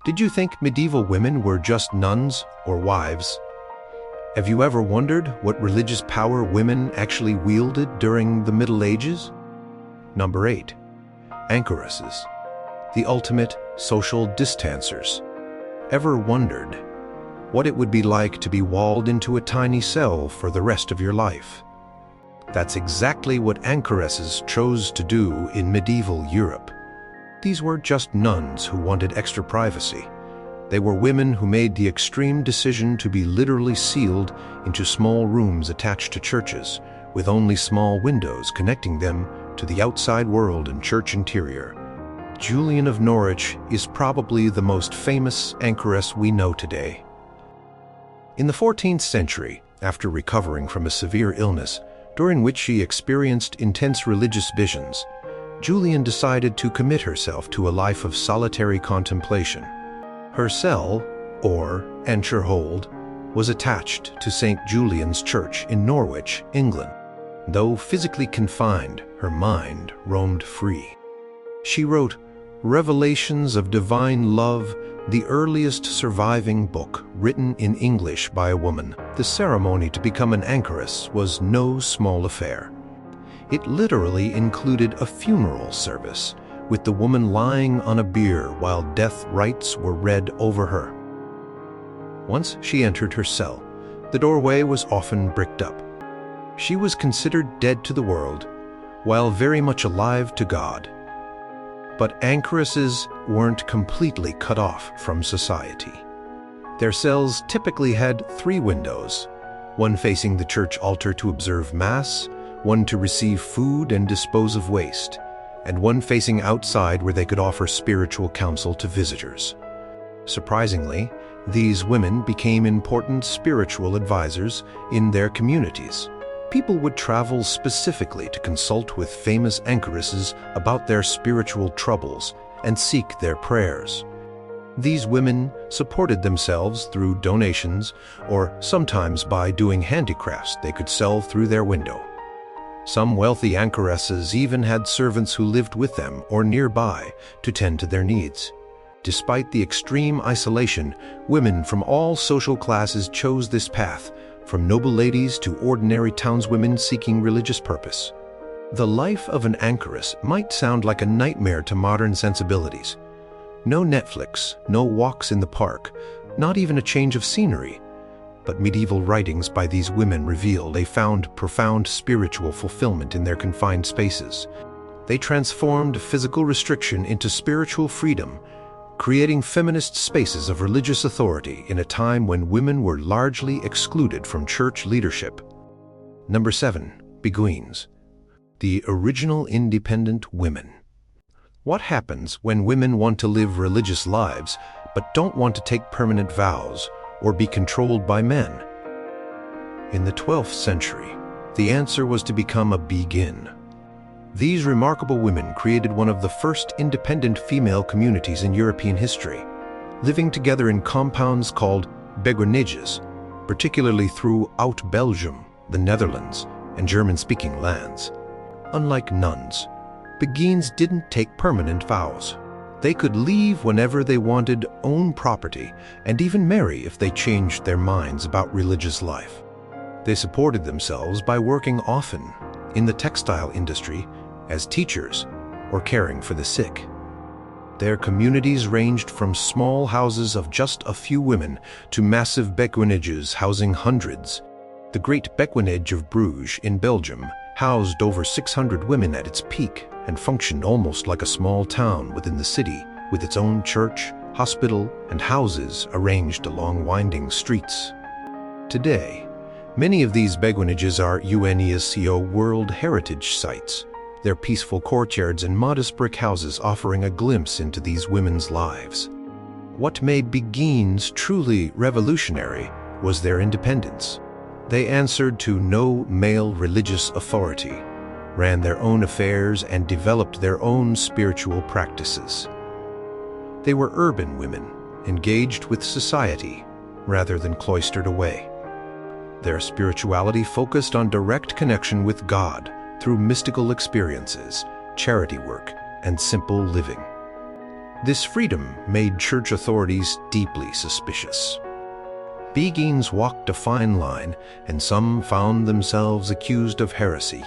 Did you think medieval women were just nuns or wives? Have you ever wondered what religious power women actually wielded during the Middle Ages? Number 8. Anchoresses, the ultimate social distancers. Ever wondered what it would be like to be walled into a tiny cell for the rest of your life? That's exactly what anchoresses chose to do in medieval Europe. These weren't just nuns who wanted extra privacy. They were women who made the extreme decision to be literally sealed into small rooms attached to churches, with only small windows connecting them to the outside world and church interior. Julian of Norwich is probably the most famous anchoress we know today. In the 14th century, after recovering from a severe illness, during which she experienced intense religious visions, Julian decided to commit herself to a life of solitary contemplation. Her cell, or anchorhold, was attached to St. Julian's Church in Norwich, England. Though physically confined, her mind roamed free. She wrote Revelations of Divine Love, the earliest surviving book written in English by a woman. The ceremony to become an anchoress was no small affair. It literally included a funeral service, with the woman lying on a bier while death rites were read over her. Once she entered her cell, the doorway was often bricked up. She was considered dead to the world, while very much alive to God. But anchoresses weren't completely cut off from society. Their cells typically had 3 windows, one facing the church altar to observe Mass, one to receive food and dispose of waste, and one facing outside where they could offer spiritual counsel to visitors. Surprisingly, these women became important spiritual advisors in their communities. People would travel specifically to consult with famous anchoresses about their spiritual troubles and seek their prayers. These women supported themselves through donations or sometimes by doing handicrafts they could sell through their window. Some wealthy anchoresses even had servants who lived with them or nearby to tend to their needs. Despite the extreme isolation, women from all social classes chose this path, from noble ladies to ordinary townswomen seeking religious purpose. The life of an anchoress might sound like a nightmare to modern sensibilities. No Netflix, no walks in the park, not even a change of scenery. But medieval writings by these women reveal they found profound spiritual fulfillment in their confined spaces. They transformed physical restriction into spiritual freedom, creating feminist spaces of religious authority in a time when women were largely excluded from church leadership. Number 7. Beguines, the original independent women. What happens when women want to live religious lives but don't want to take permanent vows or be controlled by men? In the 12th century, the answer was to become a beguine. These remarkable women created one of the first independent female communities in European history, living together in compounds called beguinages, particularly throughout Belgium, the Netherlands, and German-speaking lands. Unlike nuns, beguines didn't take permanent vows. They could leave whenever they wanted, own property, and even marry if they changed their minds about religious life. They supported themselves by working often in the textile industry as teachers or caring for the sick. Their communities ranged from small houses of just a few women to massive beguinages housing hundreds. The Great Beguinage of Bruges in Belgium housed over 600 women at its peak and functioned almost like a small town within the city, with its own church, hospital, and houses arranged along winding streets. Today, many of these beguinages are UNESCO World Heritage Sites, their peaceful courtyards and modest brick houses offering a glimpse into these women's lives. What made beguines truly revolutionary was their independence. They answered to no male religious authority, ran their own affairs, and developed their own spiritual practices. They were urban women, engaged with society rather than cloistered away. Their spirituality focused on direct connection with God through mystical experiences, charity work, and simple living. This freedom made church authorities deeply suspicious. Beguines walked a fine line, and some found themselves accused of heresy.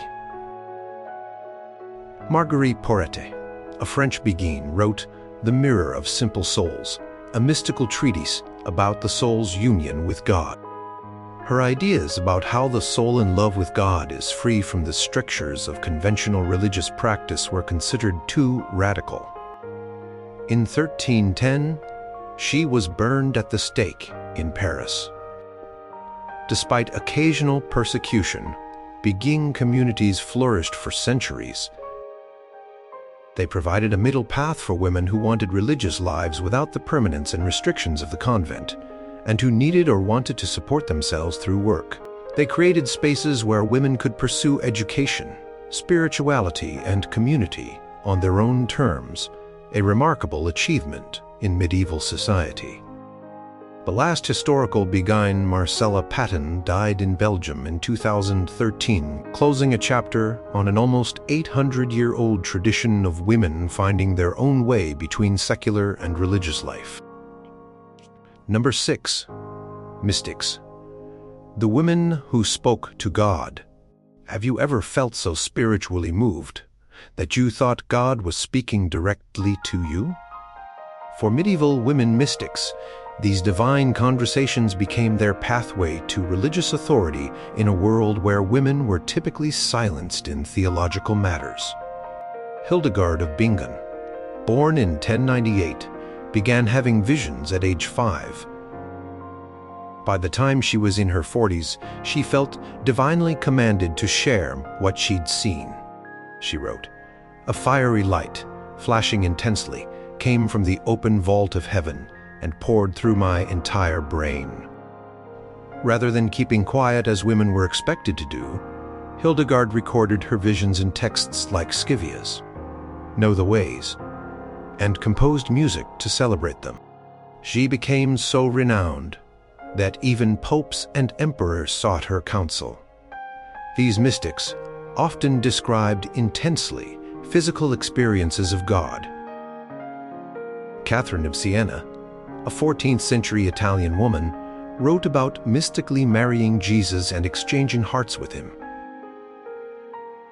Marguerite Porete, a French beguine, wrote The Mirror of Simple Souls, a mystical treatise about the soul's union with God. Her ideas about how the soul in love with God is free from the strictures of conventional religious practice were considered too radical. In 1310, she was burned at the stake in Paris. Despite occasional persecution, beguine communities flourished for centuries. They provided a middle path for women who wanted religious lives without the permanence and restrictions of the convent, and who needed or wanted to support themselves through work. They created spaces where women could pursue education, spirituality, and community on their own terms, a remarkable achievement in medieval society. The last historical beguine, Marcella Patten, died in Belgium in 2013, closing a chapter on an almost 800-year-old tradition of women finding their own way between secular and religious life. Number 6. Mystics. The women who spoke to God. Have you ever felt so spiritually moved that you thought God was speaking directly to you? For medieval women mystics, these divine conversations became their pathway to religious authority in a world where women were typically silenced in theological matters. Hildegard of Bingen, born in 1098, began having visions at age 5. By the time she was in her 40s, she felt divinely commanded to share what she'd seen. She wrote, "A fiery light, flashing intensely, came from the open vault of heaven and poured through my entire brain." Rather than keeping quiet as women were expected to do, Hildegard recorded her visions in texts like Scivias, Know the Ways, and composed music to celebrate them. She became so renowned that even popes and emperors sought her counsel. These mystics often described intensely physical experiences of God. Catherine of Siena, a 14th-century Italian woman, wrote about mystically marrying Jesus and exchanging hearts with him.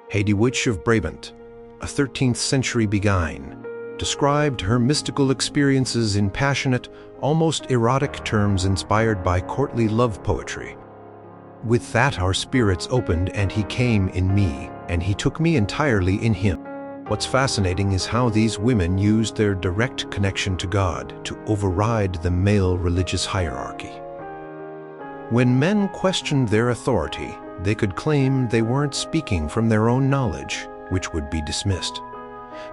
Hedwig of Brabant, a 13th-century beguine, described her mystical experiences in passionate, almost erotic terms inspired by courtly love poetry. "With that our spirits opened, and he came in me, and he took me entirely in him." What's fascinating is how these women used their direct connection to God to override the male religious hierarchy. When men questioned their authority, they could claim they weren't speaking from their own knowledge, which would be dismissed,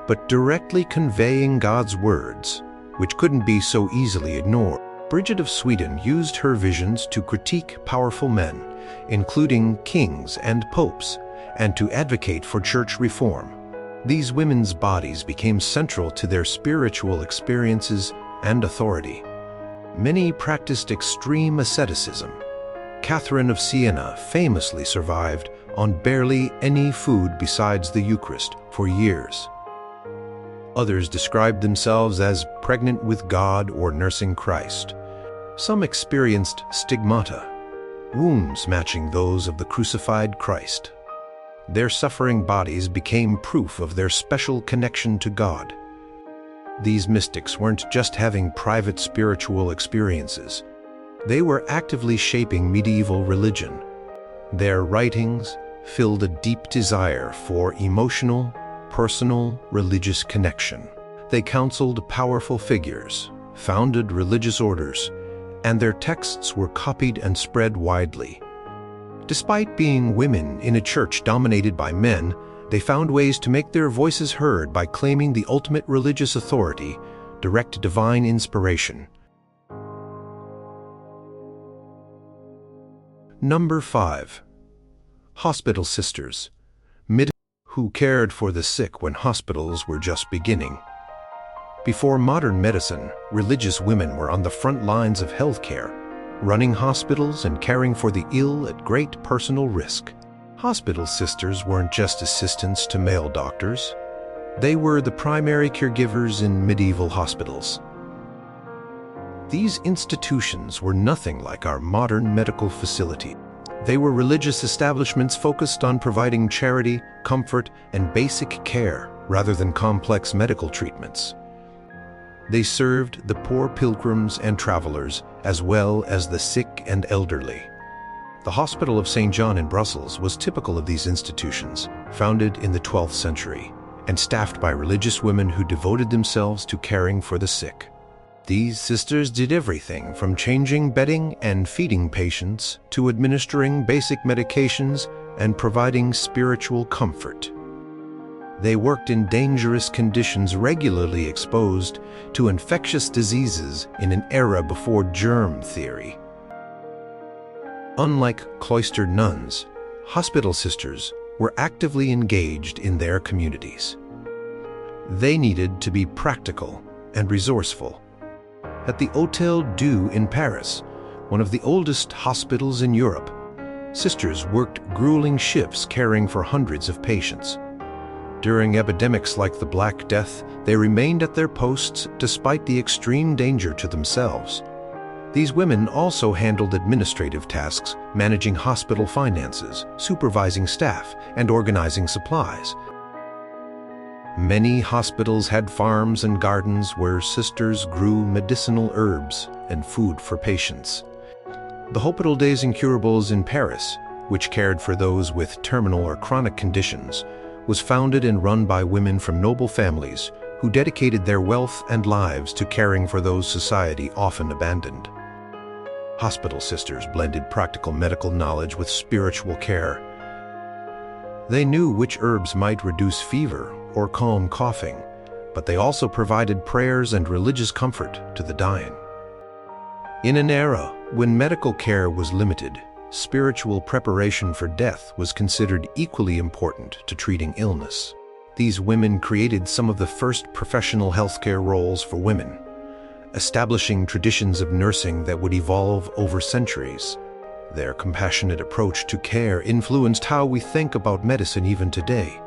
but directly conveying God's words, which couldn't be so easily ignored. Bridget of Sweden used her visions to critique powerful men, including kings and popes, and to advocate for church reform. These women's bodies became central to their spiritual experiences and authority. Many practiced extreme asceticism. Catherine of Siena famously survived on barely any food besides the Eucharist for years. Others described themselves as pregnant with God or nursing Christ. Some experienced stigmata, wounds matching those of the crucified Christ. Their suffering bodies became proof of their special connection to God. These mystics weren't just having private spiritual experiences. They were actively shaping medieval religion. Their writings filled a deep desire for emotional, personal, religious connection. They counseled powerful figures, founded religious orders, and their texts were copied and spread widely. Despite being women in a church dominated by men, they found ways to make their voices heard by claiming the ultimate religious authority, direct divine inspiration. Number 5. Hospital sisters, who cared for the sick when hospitals were just beginning. Before modern medicine, religious women were on the front lines of healthcare, running hospitals and caring for the ill at great personal risk. Hospital sisters weren't just assistants to male doctors. They were the primary caregivers in medieval hospitals. These institutions were nothing like our modern medical facility. They were religious establishments focused on providing charity, comfort, and basic care rather than complex medical treatments. They served the poor pilgrims and travelers as well as the sick and elderly. The Hospital of St. John in Brussels was typical of these institutions, founded in the 12th century, and staffed by religious women who devoted themselves to caring for the sick. These sisters did everything from changing bedding and feeding patients to administering basic medications and providing spiritual comfort. They worked in dangerous conditions, regularly exposed to infectious diseases in an era before germ theory. Unlike cloistered nuns, hospital sisters were actively engaged in their communities. They needed to be practical and resourceful. At the Hôtel Dieu in Paris, one of the oldest hospitals in Europe, sisters worked grueling shifts caring for hundreds of patients. During epidemics like the Black Death, they remained at their posts despite the extreme danger to themselves. These women also handled administrative tasks, managing hospital finances, supervising staff, and organizing supplies. Many hospitals had farms and gardens where sisters grew medicinal herbs and food for patients. The Hôpital des Incurables in Paris, which cared for those with terminal or chronic conditions, was founded and run by women from noble families who dedicated their wealth and lives to caring for those society often abandoned. Hospital sisters blended practical medical knowledge with spiritual care. They knew which herbs might reduce fever or calm coughing, but they also provided prayers and religious comfort to the dying. In an era when medical care was limited, spiritual preparation for death was considered equally important to treating illness. These women created some of the first professional healthcare roles for women, establishing traditions of nursing that would evolve over centuries. Their compassionate approach to care influenced how we think about medicine even today,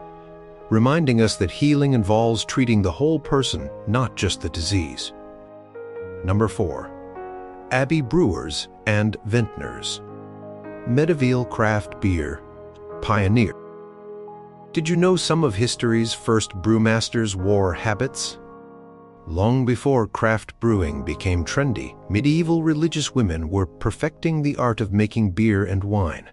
reminding us that healing involves treating the whole person, not just the disease. Number 4. Abbey brewers and vintners. Medieval craft beer pioneer. Did you know some of history's first brewmasters wore habits? Long before craft brewing became trendy, medieval religious women were perfecting the art of making beer and wine,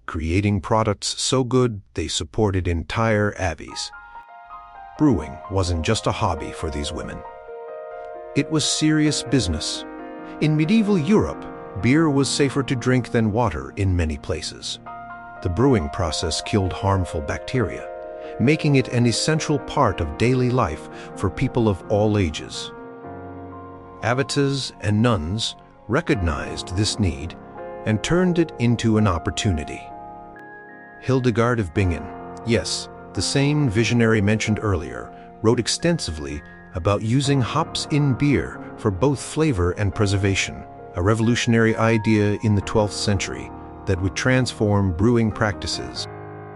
creating products so good they supported entire abbeys. Brewing wasn't just a hobby for these women. It was serious business. In medieval Europe, beer was safer to drink than water in many places. The brewing process killed harmful bacteria, making it an essential part of daily life for people of all ages. Abbesses and nuns recognized this need and turned it into an opportunity. Hildegard of Bingen, yes, the same visionary mentioned earlier, wrote extensively about using hops in beer for both flavor and preservation, a revolutionary idea in the 12th century that would transform brewing practices.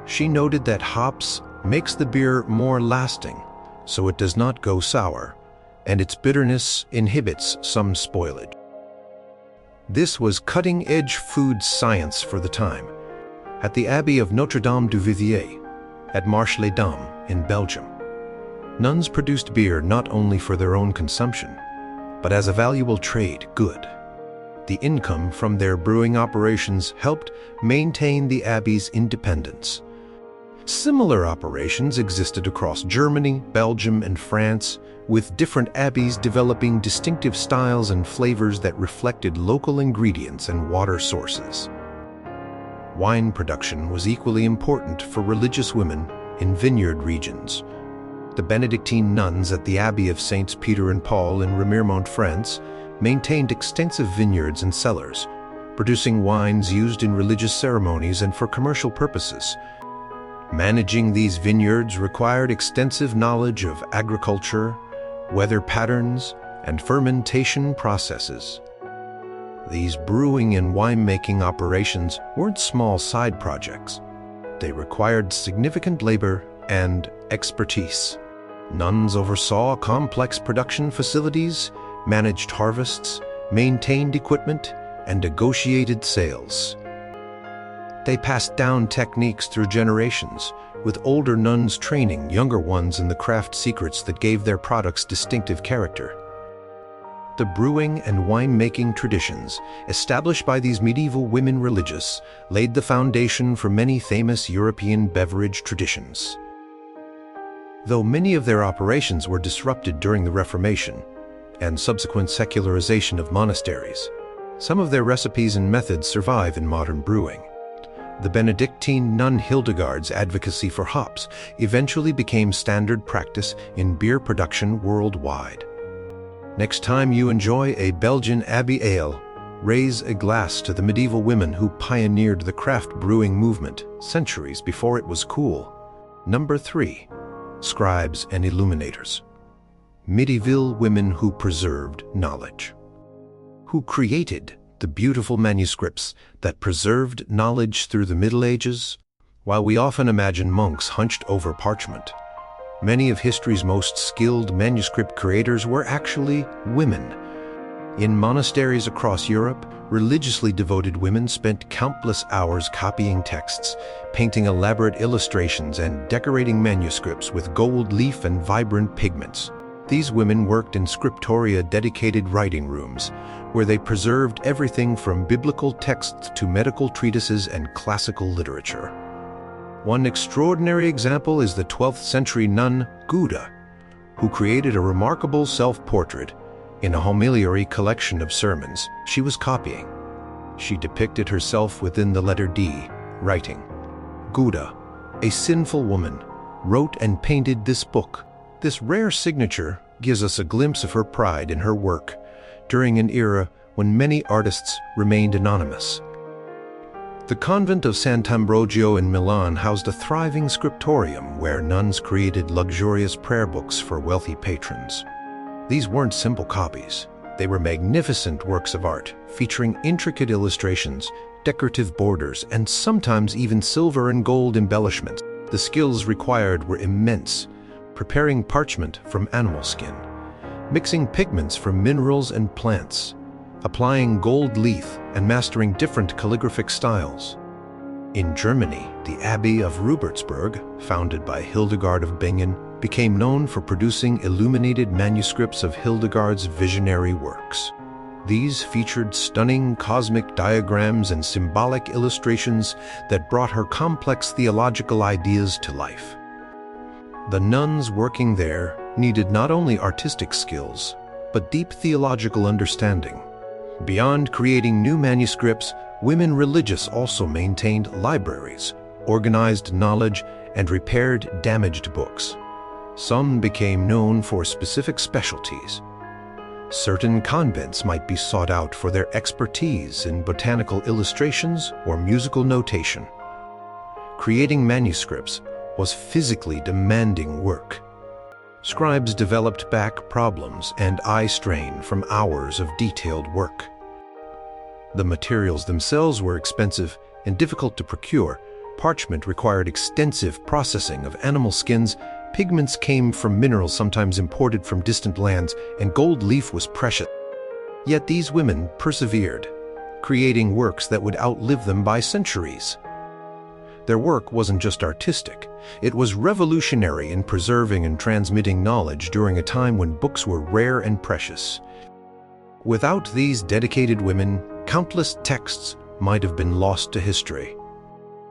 She noted that hops makes the beer more lasting, so it does not go sour, and its bitterness inhibits some spoilage. This was cutting-edge food science for the time. At the Abbey of Notre-Dame du Vivier, at Marche-les-Dames in Belgium, nuns produced beer not only for their own consumption, but as a valuable trade good. The income from their brewing operations helped maintain the abbey's independence. Similar operations existed across Germany, Belgium, and France, with different abbeys developing distinctive styles and flavors that reflected local ingredients and water sources. Wine production was equally important for religious women in vineyard regions. The Benedictine nuns at the Abbey of Saints Peter and Paul in Remiremont, France, maintained extensive vineyards and cellars, producing wines used in religious ceremonies and for commercial purposes. Managing these vineyards required extensive knowledge of agriculture, weather patterns, and fermentation processes. These brewing and winemaking operations weren't small side projects. They required significant labor and expertise. Nuns oversaw complex production facilities, managed harvests, maintained equipment, and negotiated sales. They passed down techniques through generations, with older nuns training younger ones in the craft secrets that gave their products distinctive character. The brewing and wine-making traditions, established by these medieval women religious, laid the foundation for many famous European beverage traditions. Though many of their operations were disrupted during the Reformation and subsequent secularization of monasteries, some of their recipes and methods survive in modern brewing. The Benedictine nun Hildegard's advocacy for hops eventually became standard practice in beer production worldwide. Next time you enjoy a Belgian Abbey ale, raise a glass to the medieval women who pioneered the craft brewing movement centuries before it was cool. Number 3. Scribes and illuminators. Medieval women who preserved knowledge. Who created the beautiful manuscripts that preserved knowledge through the Middle Ages? While we often imagine monks hunched over parchment, many of history's most skilled manuscript creators were actually women. In monasteries across Europe, religiously devoted women spent countless hours copying texts, painting elaborate illustrations, and decorating manuscripts with gold leaf and vibrant pigments. These women worked in scriptoria-dedicated writing rooms, where they preserved everything from biblical texts to medical treatises and classical literature. One extraordinary example is the 12th century nun Guda, who created a remarkable self-portrait in a homiliary collection of sermons she was copying. She depicted herself within the letter D, writing, "Guda, a sinful woman, wrote and painted this book." This rare signature gives us a glimpse of her pride in her work during an era when many artists remained anonymous. The convent of Sant'Ambrogio in Milan housed a thriving scriptorium where nuns created luxurious prayer books for wealthy patrons. These weren't simple copies. They were magnificent works of art, featuring intricate illustrations, decorative borders, and sometimes even silver and gold embellishments. The skills required were immense, preparing parchment from animal skin, mixing pigments from minerals and plants, applying gold leaf, and mastering different calligraphic styles. In Germany, the Abbey of Rubertsberg, founded by Hildegard of Bingen, became known for producing illuminated manuscripts of Hildegard's visionary works. These featured stunning cosmic diagrams and symbolic illustrations that brought her complex theological ideas to life. The nuns working there needed not only artistic skills, but deep theological understanding. Beyond creating new manuscripts, women religious also maintained libraries, organized knowledge, and repaired damaged books. Some became known for specific specialties. Certain convents might be sought out for their expertise in botanical illustrations or musical notation. Creating manuscripts was physically demanding work. Scribes developed back problems and eye strain from hours of detailed work. The materials themselves were expensive and difficult to procure. Parchment required extensive processing of animal skins, pigments came from minerals sometimes imported from distant lands, and gold leaf was precious. Yet these women persevered, creating works that would outlive them by centuries. Their work wasn't just artistic, it was revolutionary in preserving and transmitting knowledge during a time when books were rare and precious. Without these dedicated women, countless texts might have been lost to history.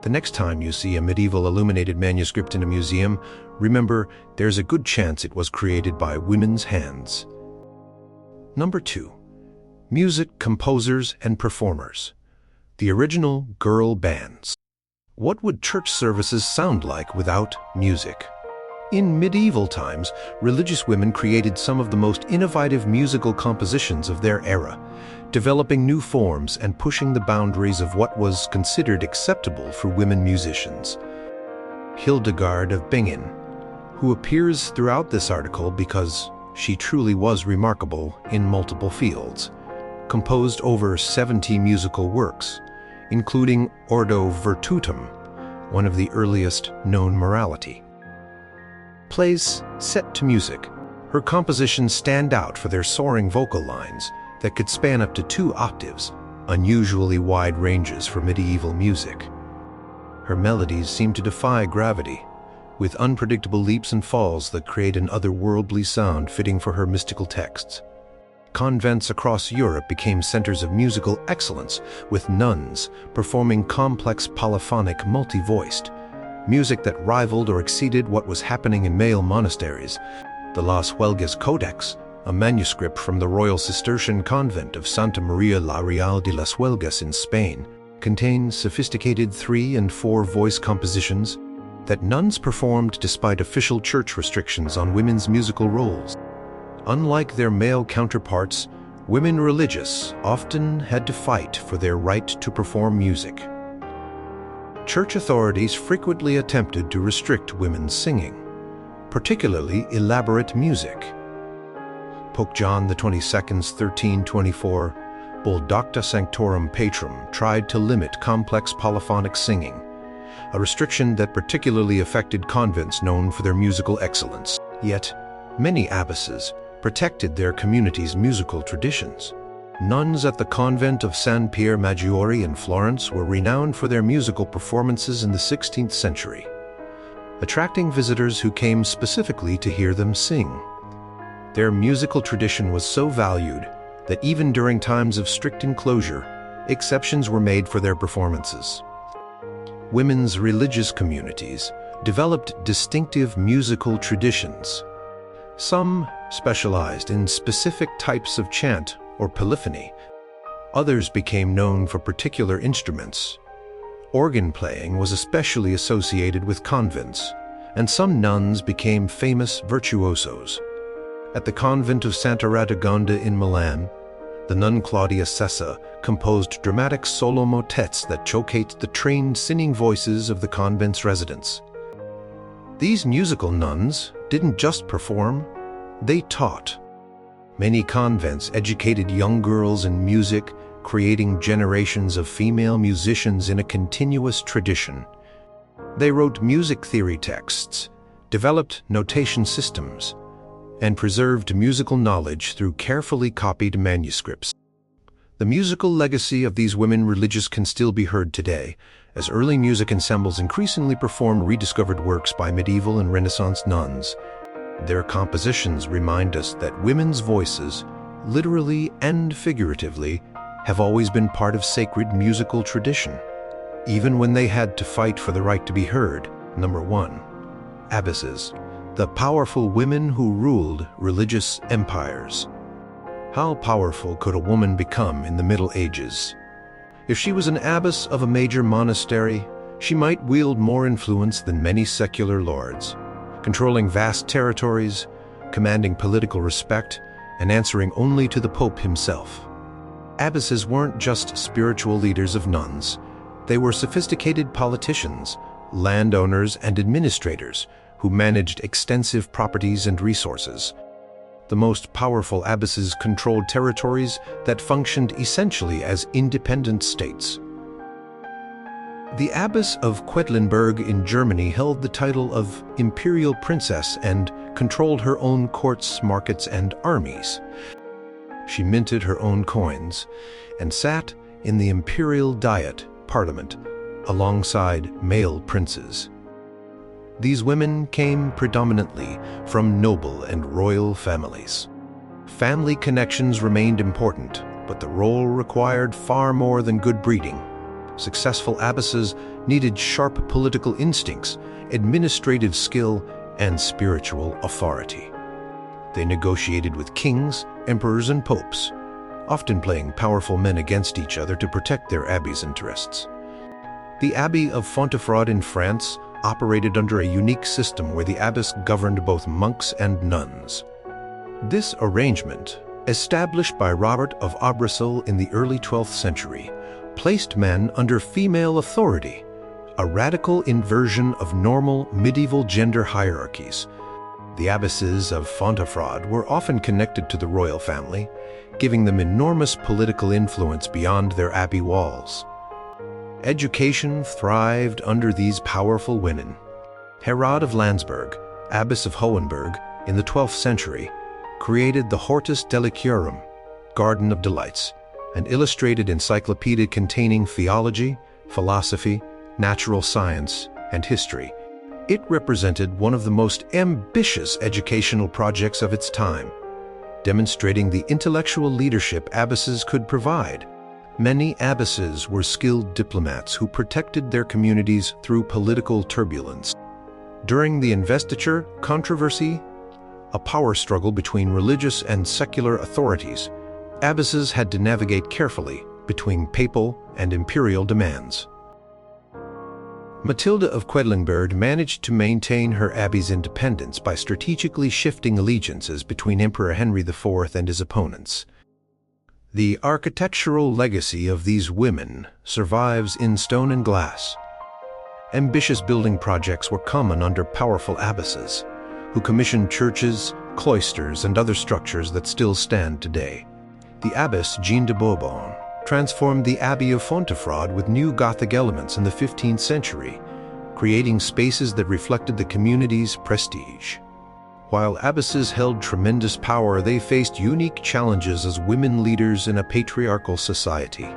The next time you see a medieval illuminated manuscript in a museum, remember there's a good chance it was created by women's hands. Number 2. Music composers and performers. The original girl bands. What would church services sound like without music? In medieval times, religious women created some of the most innovative musical compositions of their era, developing new forms and pushing the boundaries of what was considered acceptable for women musicians. Hildegard of Bingen, who appears throughout this article because she truly was remarkable in multiple fields, composed over 70 musical works, including Ordo Virtutum, one of the earliest known morality. plays set to music. Her compositions stand out for their soaring vocal lines that could span up to 2 octaves, unusually wide ranges for medieval music. Her melodies seem to defy gravity, with unpredictable leaps and falls that create an otherworldly sound fitting for her mystical texts. Convents across Europe became centers of musical excellence, with nuns performing complex polyphonic, multi-voiced music that rivaled or exceeded what was happening in male monasteries. The Las Huelgas Codex, a manuscript from the Royal Cistercian Convent of Santa Maria la Real de las Huelgas in Spain, contains sophisticated 3- and 4-voice compositions that nuns performed despite official church restrictions on women's musical roles. Unlike their male counterparts, women religious often had to fight for their right to perform music. Church authorities frequently attempted to restrict women's singing, particularly elaborate music. Pope John XXII's 1324 Bull Docta Sanctorum Patrum tried to limit complex polyphonic singing, a restriction that particularly affected convents known for their musical excellence. Yet, many abbesses protected their community's musical traditions. Nuns at the convent of San Pier Maggiore in Florence were renowned for their musical performances in the 16th century, attracting visitors who came specifically to hear them sing. Their musical tradition was so valued that even during times of strict enclosure, exceptions were made for their performances. Women's religious communities developed distinctive musical traditions. Some specialized in specific types of chant or polyphony. Others became known for particular instruments. Organ playing was especially associated with convents, and some nuns became famous virtuosos. At the convent of Santa Radegonda in Milan, the nun Claudia Sessa composed dramatic solo motets that showcased the trained singing voices of the convent's residents. These musical nuns didn't just perform, they taught. Many convents educated young girls in music, creating generations of female musicians in a continuous tradition. They wrote music theory texts, developed notation systems, and preserved musical knowledge through carefully copied manuscripts. The musical legacy of these women religious can still be heard today, as early music ensembles increasingly perform rediscovered works by medieval and Renaissance nuns. Their compositions remind us that women's voices, literally and figuratively, have always been part of sacred musical tradition, even when they had to fight for the right to be heard. Number 1. Abbesses, the powerful women who ruled religious empires. How powerful could a woman become in the Middle Ages? If she was an abbess of a major monastery, she might wield more influence than many secular lords, controlling vast territories, commanding political respect, and answering only to the Pope himself. Abbesses weren't just spiritual leaders of nuns. They were sophisticated politicians, landowners, and administrators who managed extensive properties and resources. The most powerful abbesses controlled territories that functioned essentially as independent states. The Abbess of Quedlinburg in Germany held the title of Imperial Princess and controlled her own courts, markets, and armies. She minted her own coins and sat in the Imperial Diet, Parliament, alongside male princes. These women came predominantly from noble and royal families. Family connections remained important, but the role required far more than good breeding. Successful abbesses needed sharp political instincts, administrative skill, and spiritual authority. They negotiated with kings, emperors, and popes, often playing powerful men against each other to protect their abbey's interests. The Abbey of Fontefraud in France operated under a unique system where the abbess governed both monks and nuns. This arrangement, established by Robert of Aubresal in the early 12th century, placed men under female authority, a radical inversion of normal medieval gender hierarchies. The abbesses of Fontefraud were often connected to the royal family, giving them enormous political influence beyond their abbey walls. Education thrived under these powerful women. Herod of Landsberg, abbess of Hohenberg, in the 12th century, created the Hortus Deliciarum, Garden of Delights, an illustrated encyclopedia containing theology, philosophy, natural science, and history. It represented one of the most ambitious educational projects of its time, demonstrating the intellectual leadership abbesses could provide. Many abbesses were skilled diplomats who protected their communities through political turbulence. During the investiture controversy, a power struggle between religious and secular authorities, abbesses had to navigate carefully between papal and imperial demands. Matilda of Quedlinburg managed to maintain her abbey's independence by strategically shifting allegiances between Emperor Henry IV and his opponents. The architectural legacy of these women survives in stone and glass. Ambitious building projects were common under powerful abbesses, who commissioned churches, cloisters, and other structures that still stand today. The abbess Jeanne de Bourbon transformed the Abbey of Fontevraud with new Gothic elements in the 15th century, creating spaces that reflected the community's prestige. While abbesses held tremendous power, they faced unique challenges as women leaders in a patriarchal society.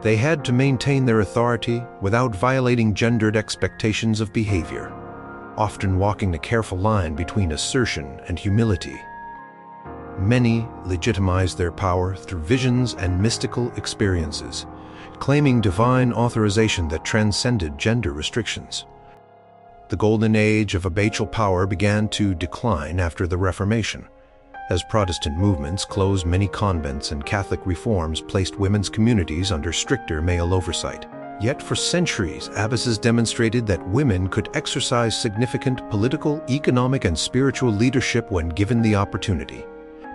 They had to maintain their authority without violating gendered expectations of behavior, often walking a careful line between assertion and humility. Many legitimized their power through visions and mystical experiences, claiming divine authorization that transcended gender restrictions. The golden age of abbatial power began to decline after the Reformation, as Protestant movements closed many convents and Catholic reforms placed women's communities under stricter male oversight. Yet for centuries, abbesses demonstrated that women could exercise significant political, economic, and spiritual leadership when given the opportunity.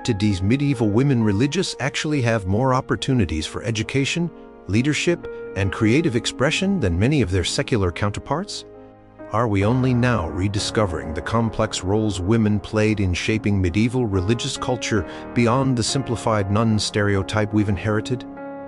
Did these medieval women religious actually have more opportunities for education, leadership, and creative expression than many of their secular counterparts? Are we only now rediscovering the complex roles women played in shaping medieval religious culture beyond the simplified nun stereotype we've inherited?